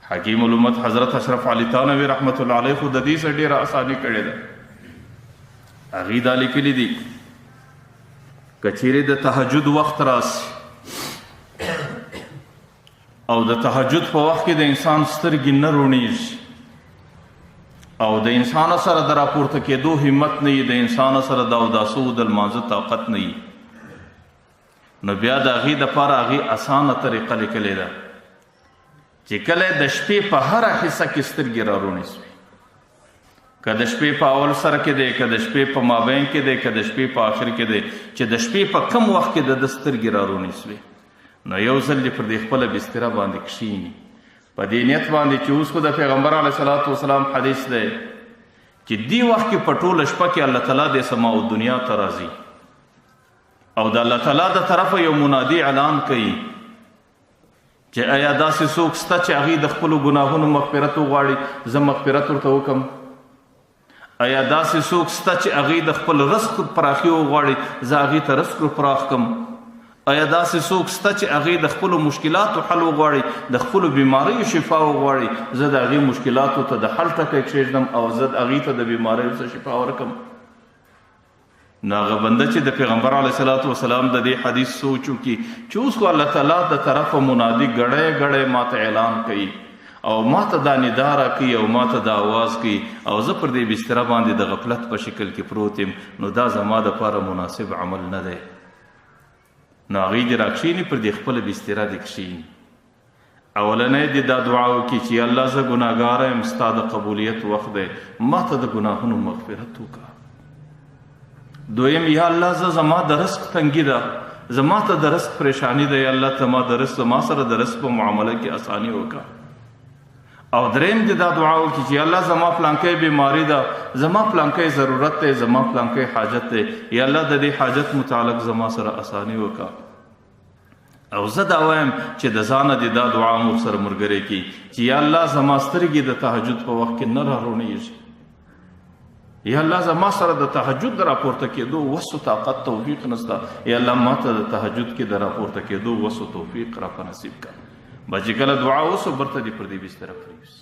حکیم الامت حضرت اشرف علی تھانوی رحمت الله علیه خو د دې څخه ډېره اساني کړې ده. هغې دا لیکلي دي که چیرې د تهجد وخت راسي او د تهجد په وخت کې د انسان سترګې نه روڼېږي او د انسان سره د راپورته کېدو همت نه وي، د انسان سره د اوداسو د لمانځه طاقت نه وي، نو بیا د هغې دپاره هغې اسانه طریقه لیکلې ده چې کله د شپې په هره حصه کې سترګې را روڼې سوې، که د شپې په اول سر کې دی، که د شپې په مابین کې دی، که د شپې په آخر کې دی، چې د شپې په کم وخت کې د سترګې را روڼې سوې، نو یو ځل دې پر دې خپله بستره باندې کښېني په دې نیت باندې چې اوس خو د پیغمبر علیه صلات وسلام حدیث دی چې دې وخت کې په ټوله شپه کې الله تعالی د سما او دنیا ته راځي او د الله تعالی د طرفه یو منادي اعلان کوي چې آیا داسې څوک شته چې هغې د خپلو ګناهونو مغفرت وغواړي زه مغفرت ورته وکړم؟ آیا داسې څوک شته چې هغې د خپل رزق پراخي وغواړي زه هغې ته رزق پراخ کړم؟ آیا داسې څوک شته چې هغې د خپلو مشکلاتو حل وغواړي، د خپلو بیماریو شفا وغواړي، زه د هغې مشکلاتو ته د حل ټکی کښېږدم او زه هغې ته د بیماریو څخه شفا ورکړم؟ نو هغه بنده چې د پیغمبر علیه صلات وسلام د دې حدیث سوچ وکړي چې اوس خو الله تعالی د طرفه منادي ګړی ګړی ماته اعلان کوي او ماته دا ندا راکوي او ماته دا آواز کوي او زه پر دې بستره باندې د غفلت په شکل کې پروت یم، نو دا زما دپاره مناسب عمل نه دی. نو هغې دې راکښېني پر دې خپله بستره دې کښېني، اولنی دې دا دعا وکړي چې یا الله زه ګناهګاره یم، ستا د قبولیت وخت دی، ماته د ګناهونو مغفرت وکړه. دویم یا الله زما د رزق تنګي ده، زما ته د رزق پریشانی ده، یا الله ته ما د رزق زما سره د رزق په معامله کې اساني وکړه. او دریم دې دا دعا وکړي چې الله زما پلانکی بیماری ده، زما پلانکی ضرورت دی، زما پلانکی حاجت دی، یا الله د دې حاجت متعلق زما سره اساني وکړه. او زه دا وایم چې د ځانه دې دا دعا مو سره ملګری کړي چې یا الله زما سترګې د تهجد په وخت کې نه را روڼېږي، یا الله زما سره د تهجد د راپورته کېدو وس و طاقت توفیق نشته، یا الله ماته د تهجد کې د راپورته کېدو وس و توفیق را په نصیب کړه. به چې کله دعا وسو برته دې پر دې بستره پرېوځي.